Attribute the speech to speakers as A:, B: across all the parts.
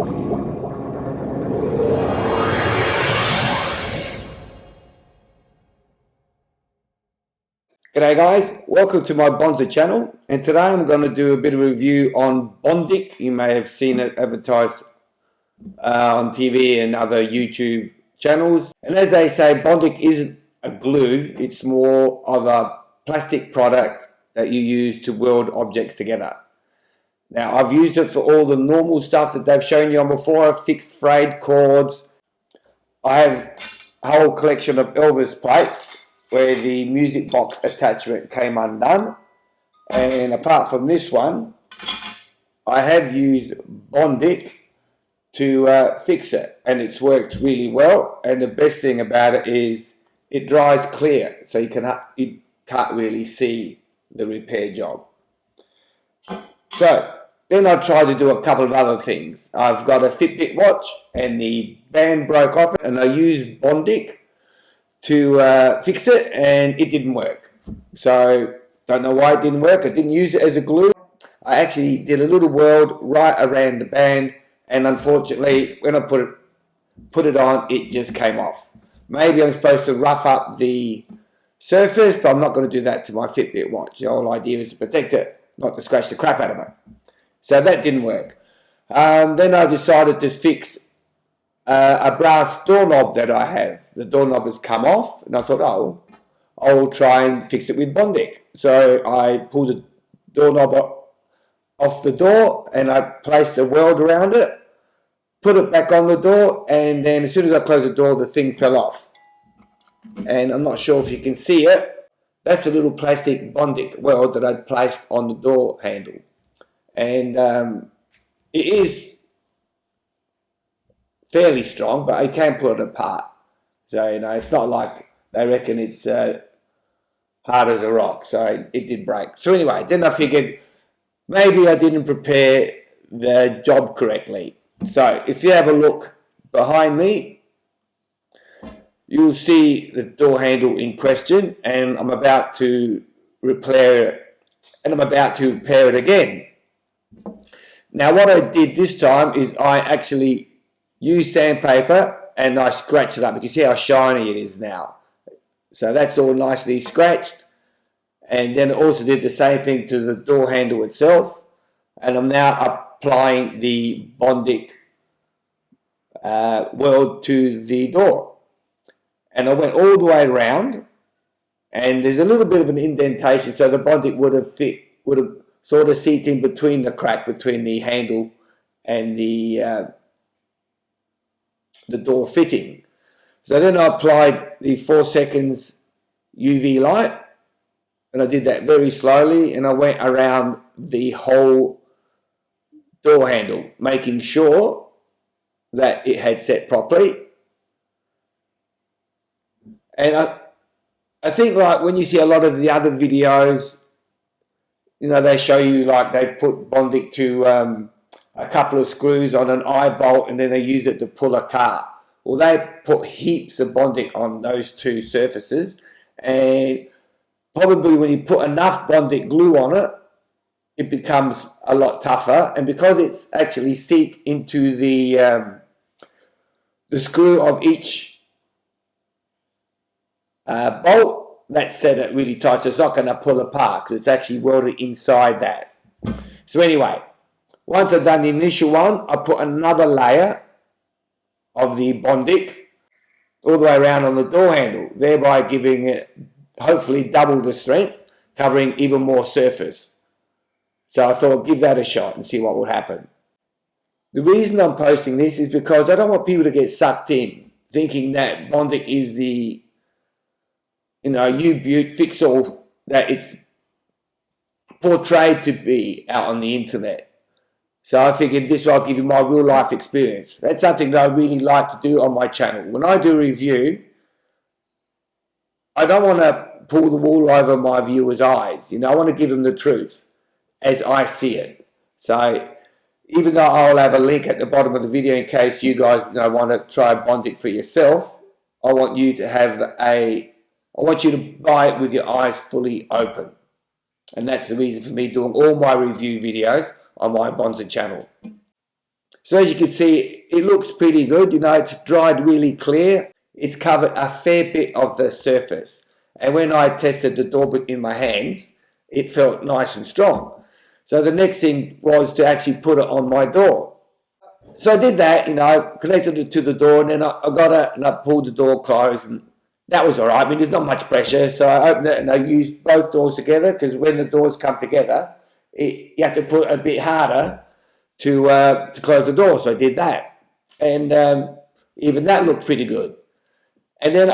A: G'day guys, welcome to my Bondic channel, and today I'm going to do a bit of review on Bondic. You may have seen it advertised on TV and other YouTube channels. And as they say, Bondic isn't a glue, it's more of a plastic product that you use to weld objects together. Now I've used it for all the normal stuff that they've shown you on before, fixed frayed cords. I have a whole collection of Elvis plates where the music box attachment came undone, and apart from this one I have used Bondic to fix it, and it's worked really well. And the best thing about it is it dries clear, so you can't really see the repair job. So then I tried to do a couple of other things. I've got a Fitbit watch and the band broke off it, and I used Bondic to fix it, and it didn't work. So don't know why it didn't work. I didn't use it as a glue. I actually did a little weld right around the band, and unfortunately when I put it on, it just came off. Maybe I'm supposed to rough up the surface, but I'm not going to do that to my Fitbit watch. The whole idea is to protect it, not to scratch the crap out of it. So that didn't work. Then I decided to fix a brass doorknob that I have. The doorknob has come off, and I thought, oh, I'll try and fix it with Bondic. So I pulled the doorknob off the door, and I placed a weld around it, put it back on the door, and then as soon as I closed the door, the thing fell off. And I'm not sure if you can see it. That's a little plastic Bondic weld that I'd placed on the door handle. And it is fairly strong, but I can pull it apart. So, you know, it's not like they reckon it's hard as a rock. So it did break. So anyway, then I figured maybe I didn't prepare the job correctly. So if you have a look behind me, you'll see the door handle in question, and I'm about to repair it, and I'm about to repair it again. Now what I did this time is I actually used sandpaper and I scratched it up. You can see how shiny it is now. So that's all nicely scratched. And then I also did the same thing to the door handle itself. And I'm now applying the Bondic weld to the door. And I went all the way around, and there's a little bit of an indentation, so the Bondic would have sort of seeped in between the crack between the handle and the door fitting. So then I applied the 4 seconds UV light, and I did that very slowly, and I went around the whole door handle, making sure that it had set properly. And I think, like, when you see a lot of the other videos, you know, they show you like they put Bondic to a couple of screws on an eye bolt, and then they use it to pull a car. Well, they put heaps of Bondic on those two surfaces, and probably when you put enough Bondic glue on it, it becomes a lot tougher. And because it's actually seeped into the screw of each bolt, that set it really tight, so it's not going to pull apart because it's actually welded inside that. So anyway, once I've done the initial one, I put another layer of the Bondic all the way around on the door handle, thereby giving it hopefully double the strength, covering even more surface. So I thought I'd give that a shot and see what would happen. The reason I'm posting this is because I don't want people to get sucked in thinking that Bondic is the, you know, U-Butte fix-all that it's portrayed to be out on the internet. So I figured this will give you my real life experience. That's something that I really like to do on my channel. When I do a review, I don't want to pull the wool over my viewers' eyes. You know, I want to give them the truth as I see it. So even though I'll have a link at the bottom of the video in case you guys, you know, want to try Bondic for yourself, I want you to buy it with your eyes fully open. And that's the reason for me doing all my review videos on my Bondic channel. So as you can see, it looks pretty good. You know, it's dried really clear. It's covered a fair bit of the surface. And when I tested the door in my hands, it felt nice and strong. So the next thing was to actually put it on my door. So I did that, you know, connected it to the door, and then I got it and I pulled the door closed, and that was all right. I mean, there's not much pressure. So I opened it and I used both doors together, because when the doors come together, you have to put a bit harder to close the door. So I did that. And even that looked pretty good. And then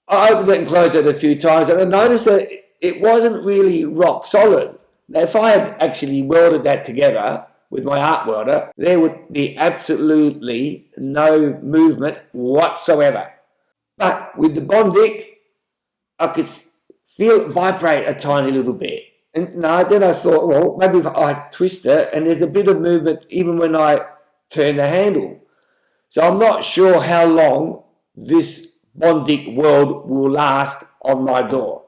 A: I opened it and closed it a few times, and I noticed that it wasn't really rock solid. Now, if I had actually welded that together with my arc welder, there would be absolutely no movement whatsoever. But with the Bondic, I could feel it vibrate a tiny little bit. And then I thought, well, maybe if I twist it, and there's a bit of movement even when I turn the handle. So I'm not sure how long this Bondic weld will last on my door.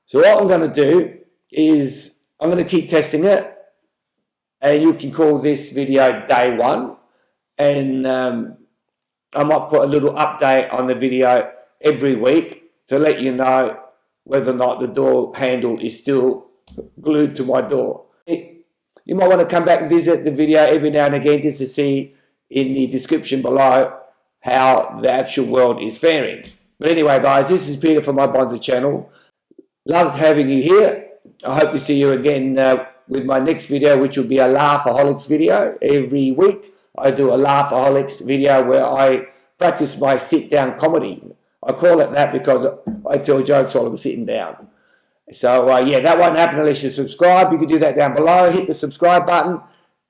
A: So what I'm going to do is I'm going to keep testing it, and you can call this video day one, and I might put a little update on the video every week to let you know whether or not the door handle is still glued to my door. You might want to come back and visit the video every now and again, just to see in the description below how the actual weld is faring. But anyway, guys, this is Peter from my Bondic channel. Loved having you here. I hope to see you again with my next video, which will be a Laughaholics video. Every week I do a Laughaholics video where I practice my sit-down comedy. I call it that because I tell jokes while I'm sitting down. So yeah, that won't happen unless you subscribe. You can do that down below. Hit the subscribe button,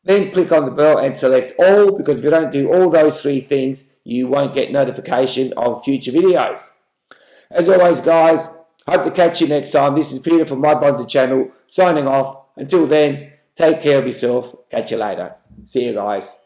A: then click on the bell and select all, because if you don't do all those three things, you won't get notification of future videos. As always, guys, hope to catch you next time. This is Peter from my Bondic channel, signing off. Until then, take care of yourself. Catch you later. See you, guys.